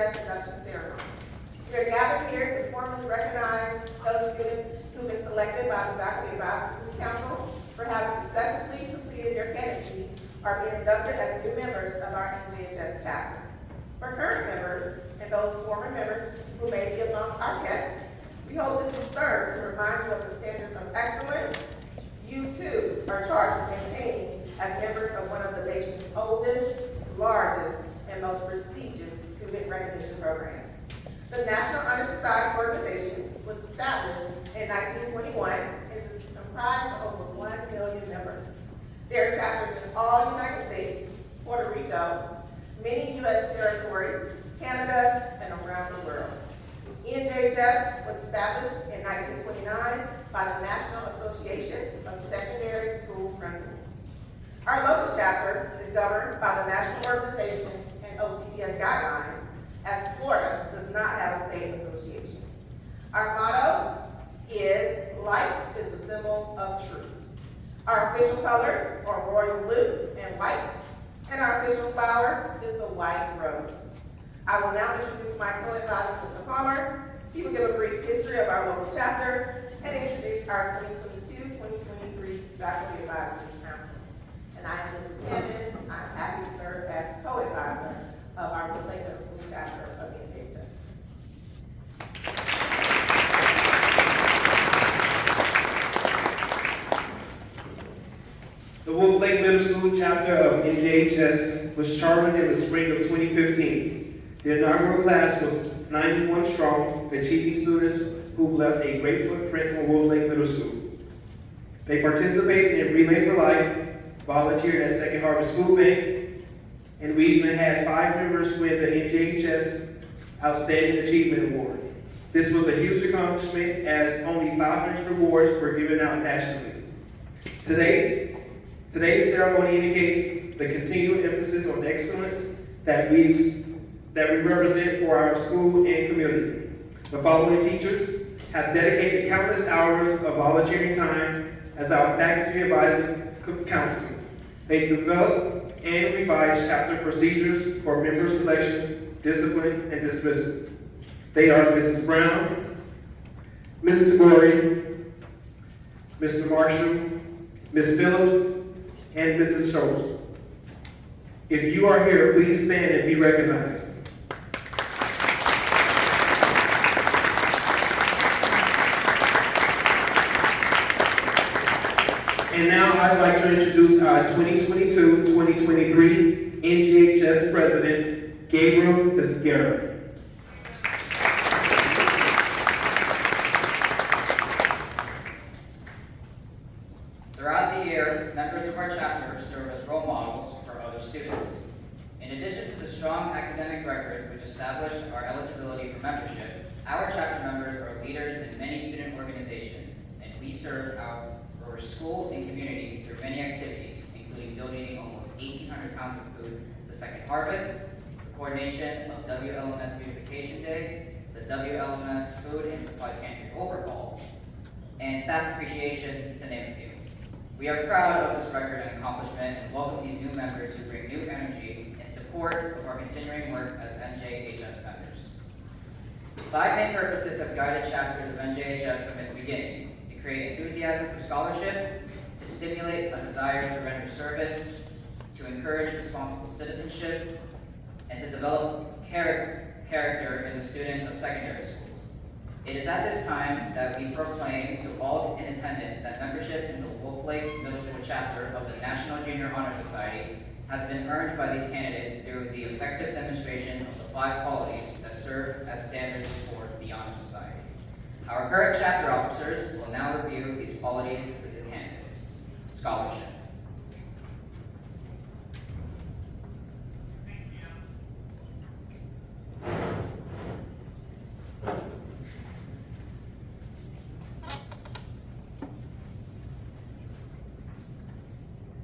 NJHS induction ceremony. We are gathered here to formally recognize those students who've been selected by the Faculty Advisory Council for having successfully completed their candidacy or being inducted as new members of our NJHS chapter. For current members and those former members who may be among our guests, we hope this will serve to remind you of the standards of excellence you too are charged with maintaining as members of one of the nation's oldest, largest, and most prestigious student recognition programs. The National Honor Society organization was established in 1921 and is comprised of over 1 million members. There are chapters in all United States, Puerto Rico, many U.S. territories, Canada, and around the world. NJHS was established in 1929 by the National Association of Secondary School Principals. Our local chapter is governed by the National Organization and OCPS guidelines, as Florida does not have a state association. Our motto is, light is the symbol of truth. Our official colors are royal blue and white, and our official flower is the white rose. I will now introduce my co-advisor, Mr. Palmer. He will give a brief history of our local chapter and introduce our 2022-2023 Faculty Advisory Council. And I am Mrs. Evans. I'm happy to serve as co-advisor of our Woodlake Middle School chapter of NJHS. The Woodlake Middle School chapter of NJHS was chartered in the spring of 2015. The inaugural class was 91 strong, achieving students who left a great footprint on Woodlake Middle School. They participated in Relay for Life, volunteered at Second Harvest Food Bank, and we even had 5 members win the NJHS Outstanding Achievement Award. This was a huge accomplishment as only 500 awards were given out nationally. Today's ceremony indicates the continued emphasis on excellence that we represent for our school and community. The following teachers have dedicated countless hours of volunteering time as our faculty advisory council. They develop and revise chapter procedures for member selection, discipline, and dismissal. They are Mrs. Brown, Mrs. Gorey, Mr. Marshall, Ms. Phillips, and Mrs. Schultz. If you are here, please stand and be recognized. And now I'd like to introduce our 2022-2023 NJHS President, Gabriel Esguerra. Throughout the year, members of our chapter serve as role models for other students. In addition to the strong academic records which establish our eligibility for membership, our chapter members are leaders in many student organizations, and we serve our school and community through many activities, including donating almost 1,800 pounds of food to Second Harvest, the coordination of WLMS Beautification Day, the WLMS Food and Supply Pantry Overhaul, and staff appreciation, to name a few. We are proud of this record and accomplishment and welcome these new members who bring new energy in support of our continuing work as NJHS members. 5 main purposes have guided chapters of NJHS from its beginning: to create enthusiasm for scholarship, to stimulate a desire to render service, to encourage responsible citizenship, and to develop character in the students of secondary schools. It is at this time that we proclaim to all in attendance that membership in the Wolf Lake Middle School chapter of the National Junior Honor Society has been earned by these candidates through the effective demonstration of the 5 qualities that serve as standards for the Honor Society. Our current chapter officers will now review these qualities with the candidates. Scholarship.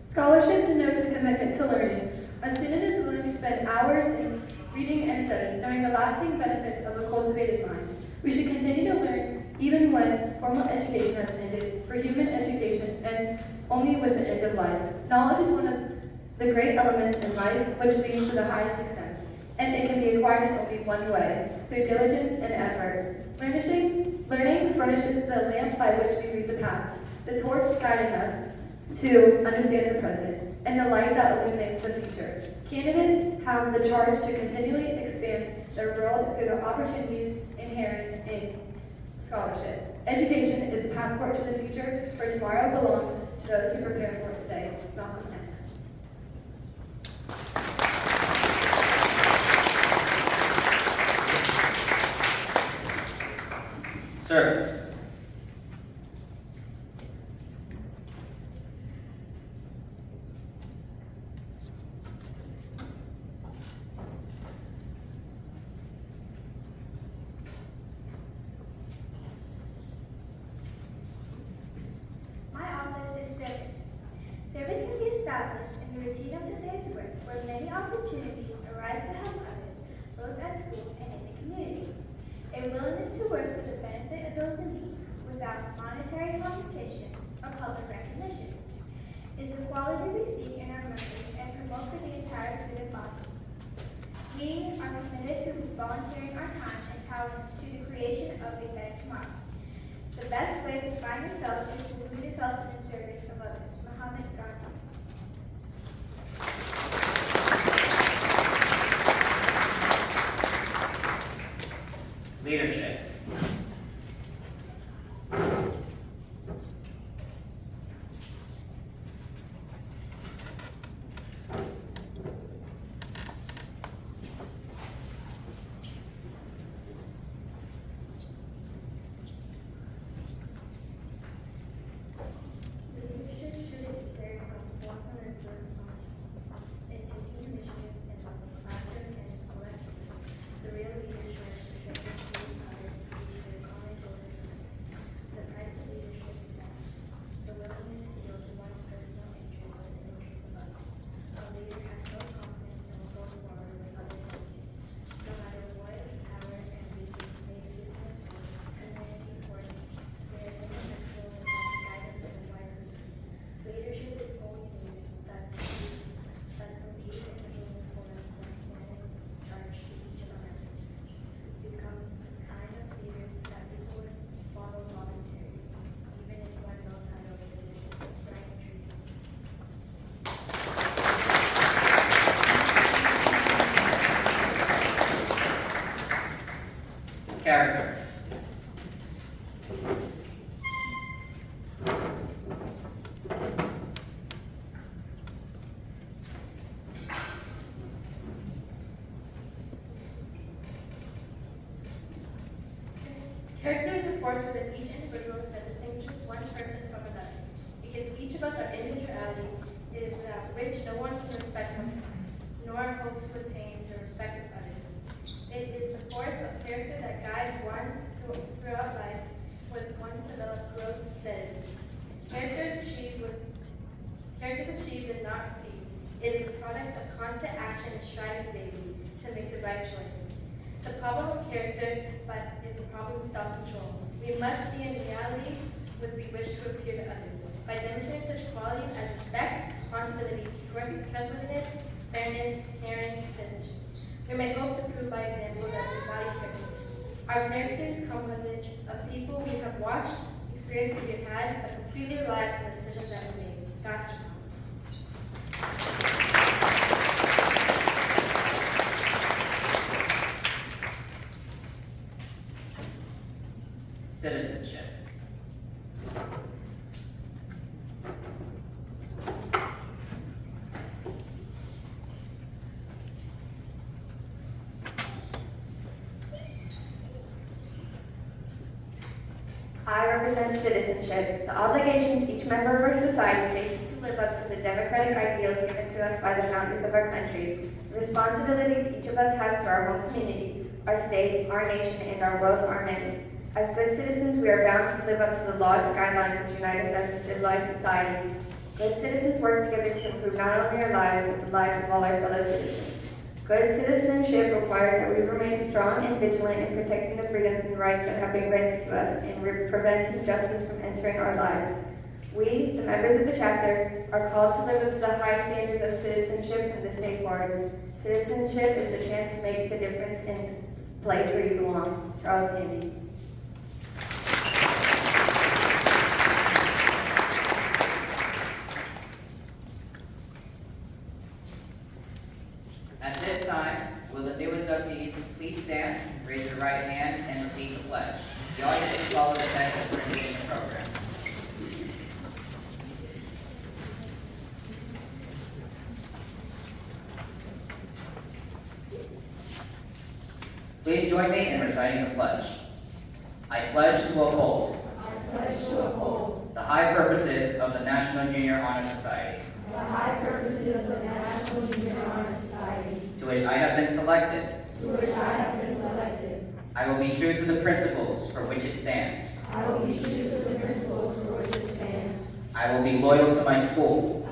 Scholarship denotes a commitment to learning. A student is willing to spend hours in reading and studying, knowing the lasting benefits of a cultivated mind. We should continue to learn even when formal education has ended, for human education ends only with the end of life. Knowledge is one of the great elements in life which leads to the highest success. and it can be acquired in only one way, through diligence and effort. Learning furnishes the lamp by which we read the past, the torch guiding us to understand the present, and the light that illuminates the future. Candidates have the charge to continually expand their world through the opportunities inherent in scholarship. Education is the passport to the future, for tomorrow belongs to those who prepare for it today. Malcolm X. Service. My office is service. Service can be established in the routine of the day's work, where many opportunities arise to help others, both at school and in the community. A willingness to work for the benefit of those in need, without monetary compensation or public recognition, is the quality we seek in our members and promote for the entire student body. We are committed to volunteering our time and talents to the creation of a better tomorrow. The best way to find yourself is to lose yourself in the service of others. Muhammad Gandhi. Leadership. Leadership should exert a wholesome influence on in taking initiative in both the classroom and in school activities. The real leadership should influence others to reach their common goals and success. The price of leadership is that the willingness to yield to one's personal interests and the interests of others. A leader has self-confidence and will go forward when others hesitate. No matter what power and resources may exist in a school, community, or they are ineffectual without the guidance of a wise leader. Leadership is always needed, thus the lead individuals hold themselves manage charge to each of our members. Become the kind of leader that people would follow voluntarily, even if one knows how to leadership. Brian Tracy. Character. Character is a force within each individual that distinguishes one person from another. Because each of us are individuality, it is without which no one can respect oneself, nor hopes to attain the respect of others. It is the force of character that guides one throughout life, with one's developed growth steadily. Character is achieved and not received. It is a product of constant action and striving daily to make the right choice. The problem of character, but is the problem of self-control. We must be in reality what we wish to appear to others, by demonstrating such qualities as respect, responsibility, trustworthiness, fairness, caring, citizenship. We may hope to prove by example that we value character. Our character is composite of people we have watched, experiences we have had, but completely relies on the decisions that we made. Scott Collins. Citizenship. I represent citizenship, the obligations each member of our society faces to live up to the democratic ideals given to us by the founders of our country, the responsibilities each of us has to our home community, our state, our nation, and our world are many. As good citizens, we are bound to live up to the laws and guidelines which unite us as a civilized society. Good citizens work together to improve not only our lives, but the lives of all our fellow citizens. Good citizenship requires that we remain strong and vigilant in protecting the freedoms and rights that have been granted to us and preventing injustice from entering our lives. We, the members of the chapter, are called to live up to the high standards of citizenship from this day forward. Citizenship is the chance to make the difference in the place where you belong. Charles Candy. At this time, will the new inductees please stand, raise your right hand, and repeat the pledge. The audience will follow the text as printed in the program. Please join me in reciting the pledge. I pledge to uphold the high purposes of the National Junior Honor Society, to which I have been selected. I will be true to the principles for which it stands. I will be loyal to my school.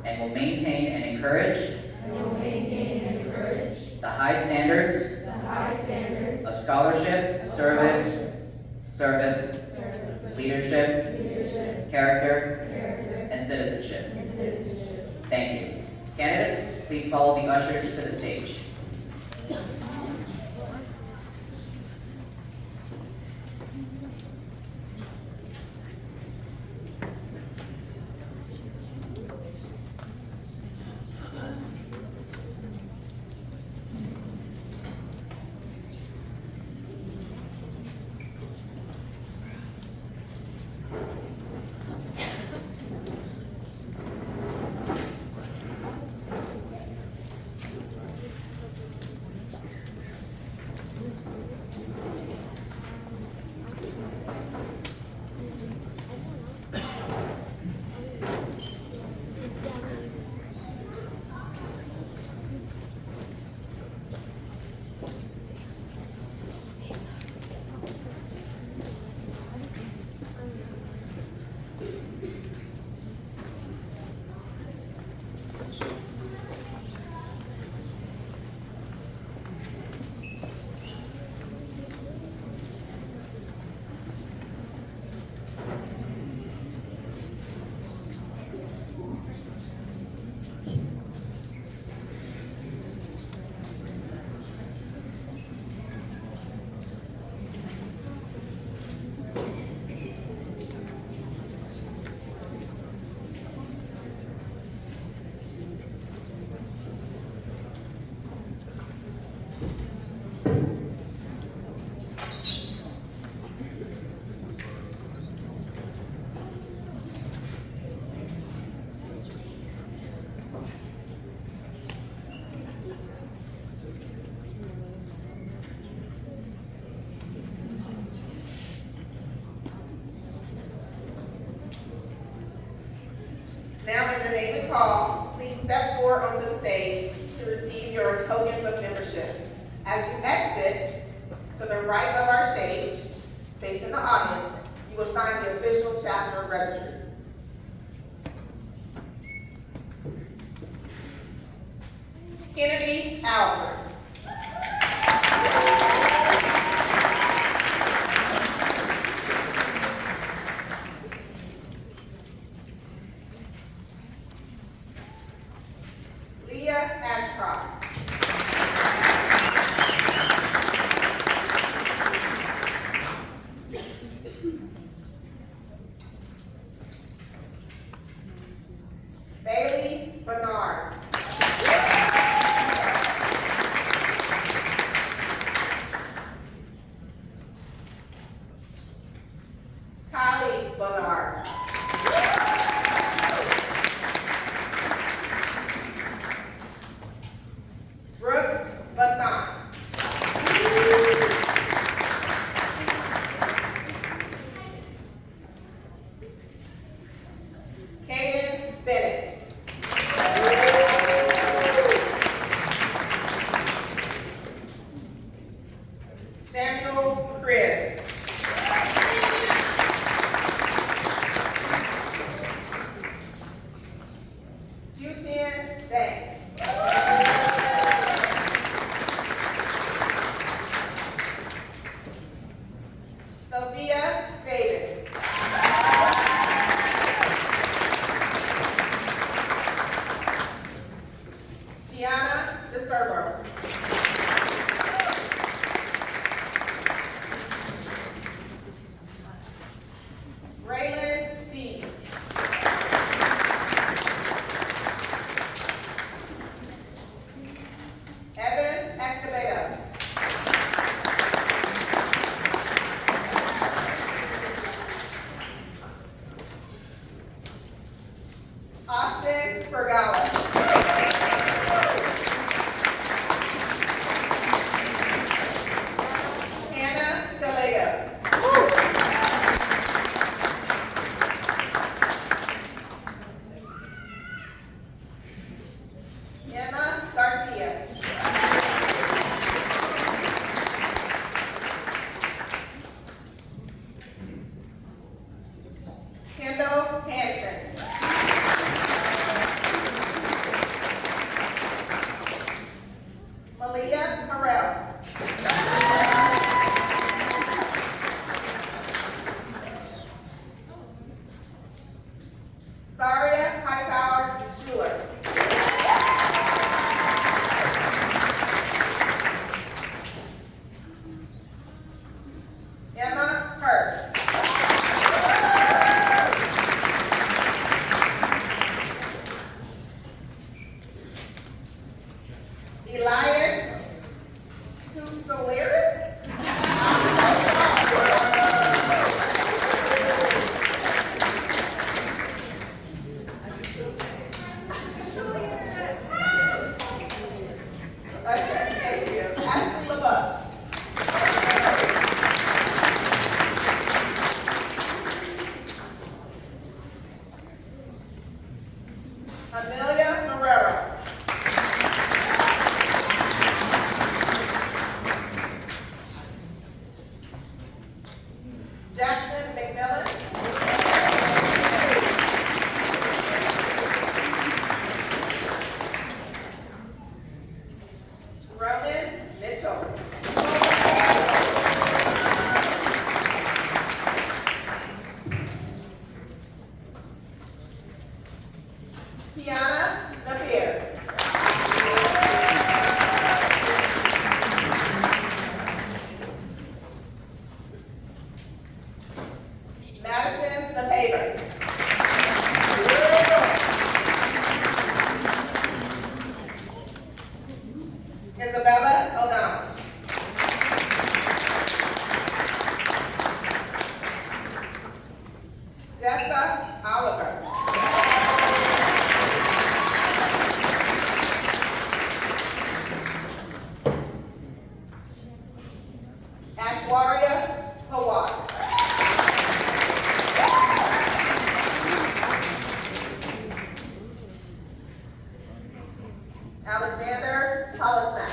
And will maintain and encourage the high standards of scholarship, service, leadership, character, and citizenship. Thank you. Candidates, please follow the ushers to the stage. Now, as your name is called, please step forward onto the stage to receive your tokens of membership. As you exit to the right of our stage, facing the audience, you will sign the official chapter registry. Kennedy Alford. Leah Ashcroft. Bailey Bernard. Mitchell. Kiana Napier. Madison LePaver. Isabella O'Donnell. Jessa Oliver. Ashwarya Pawar. Alexander Hollisman.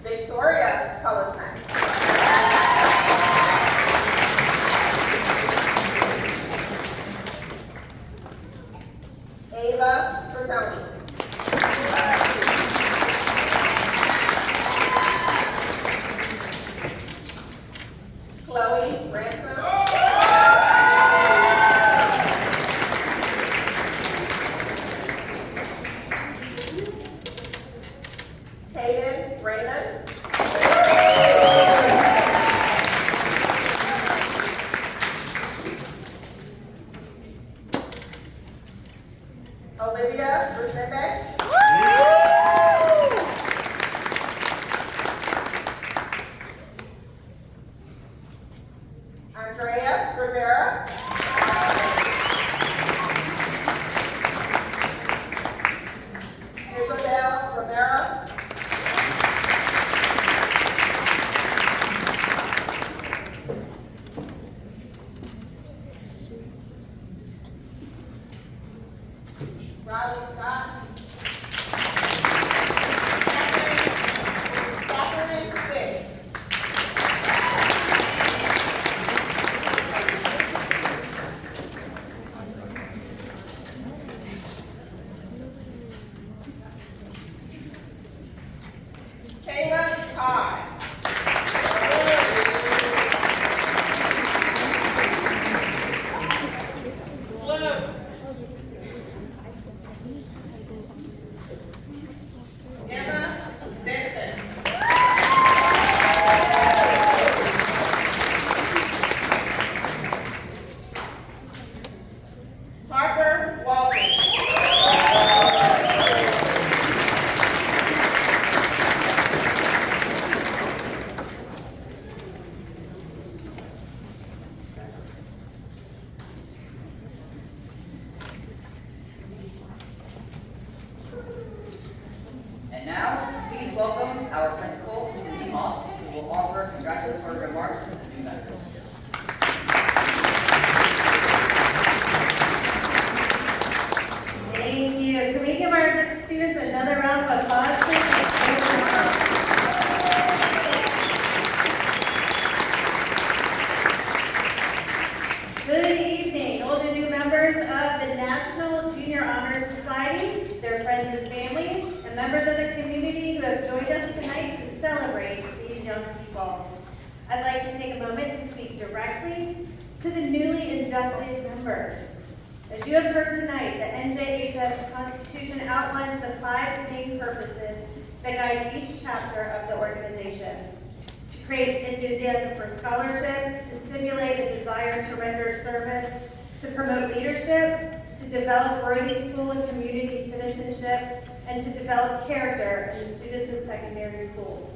Victoria Hollisman. Ava Bertoni. Chloe Ransom. Hayden Raymond. Olivia Resende. Andrea Rivera. Isabel Rivera. Riley Scott. Catherine Six. Kayla Todd. Emma Benson. Parker Walton. And now, please welcome our principal, Cindy Mott, who will offer congratulatory remarks to the new members. Thank you. Can we give our students another round of applause, please? Good evening, old and new members of the National Junior Honor Society, their friends and families, and members of the community who have joined us tonight to celebrate these young people. I'd like to take a moment to speak directly to the newly inducted members. As you have heard tonight, the NJHS Constitution outlines the 5 main purposes that guide each chapter of the organization. To create enthusiasm for scholarship, to stimulate a desire to render service, to promote leadership, to develop worthy school and community citizenship, and to develop character in the students in secondary schools.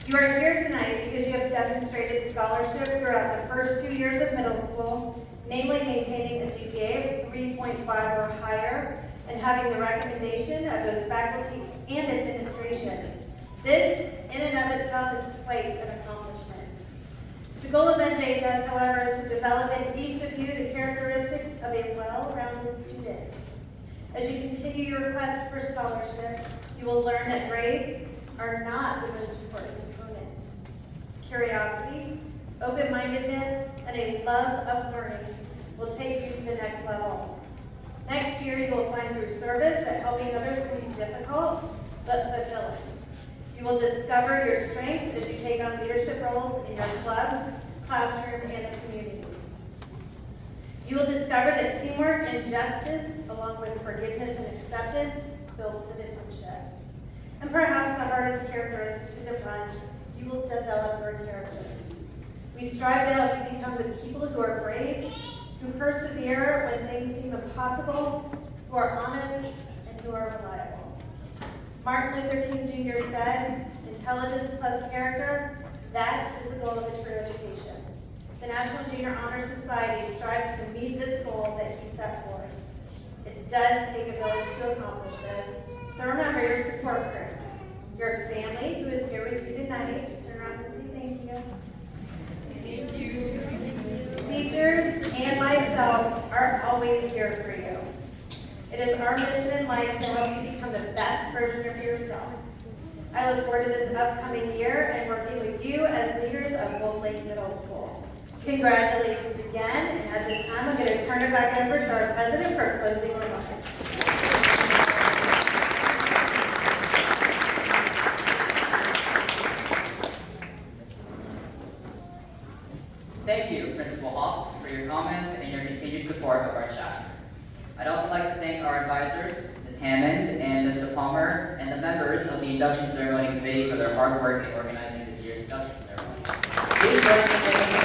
You are here tonight because you have demonstrated scholarship throughout the first 2 years of middle school, namely maintaining a GPA of 3.5 or higher and having the recommendation of both faculty and administration. This, in and of itself, is quite an accomplishment. The goal of NJHS, however, is to develop in each of you the characteristics of a well-rounded student. As you continue your quest for scholarship, you will learn that grades are not the most important component. Curiosity, open-mindedness, and a love of learning will take you to the next level. year, you will find through service that helping others can be difficult, but fulfilling. You will discover your strengths as you take on leadership roles in your club, classroom, and the community. You will discover that teamwork and justice, along with forgiveness and acceptance, build citizenship. And perhaps the hardest characteristic to define, you will develop your character. We strive to help you become the people who are brave, who persevere when things seem impossible, who are honest, and who are reliable. Martin Luther King Jr. said, "Intelligence plus character, that is the goal of a true education." The National Junior Honor Society strives to meet this goal that he set forth. It does take a village to accomplish this, so remember your support group, your family who is here with you tonight. Turn around and say thank you. Thank you. Teachers and myself are always here for you. It is our mission in life to help you become the best version of yourself. I look forward to this upcoming year and working with you as leaders of Wolf Lake Middle School. Congratulations again, and at this time I'm going to turn it back over to our president for closing remarks. Thank you, Principal Halt, for your comments and your continued support of our chapter. I'd also like to thank our advisors, Ms. Hammonds and Mr. Palmer, and the members of the Induction Ceremony Committee for their hard work in organizing this year's induction ceremony. Please join me in thanking them.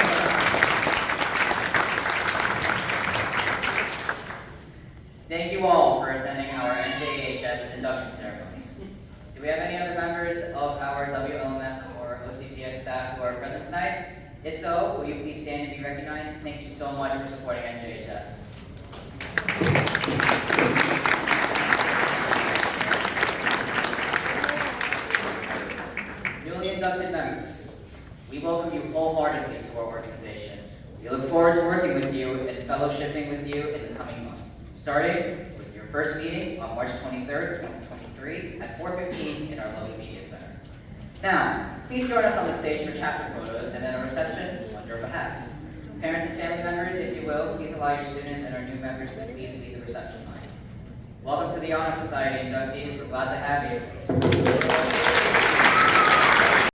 Thank you all for attending our NJHS induction ceremony. Do we have any other members of our WLMS or OCPS staff who are present tonight? If so, will you please stand and be recognized? Thank you so much for supporting NJHS. Newly inducted members, we welcome you wholeheartedly to our organization. We look forward to working with you and fellowshipping with you in the coming months, starting with your first meeting on March 23rd, 2023 at 4:15 in our lovely media center. Now, please join us on the stage for chapter photos and then a reception on your behalf. Parents and family members, if you will, please allow your students and our new members to please lead the reception line. Welcome to the Honor Society inductees. We're glad to have you.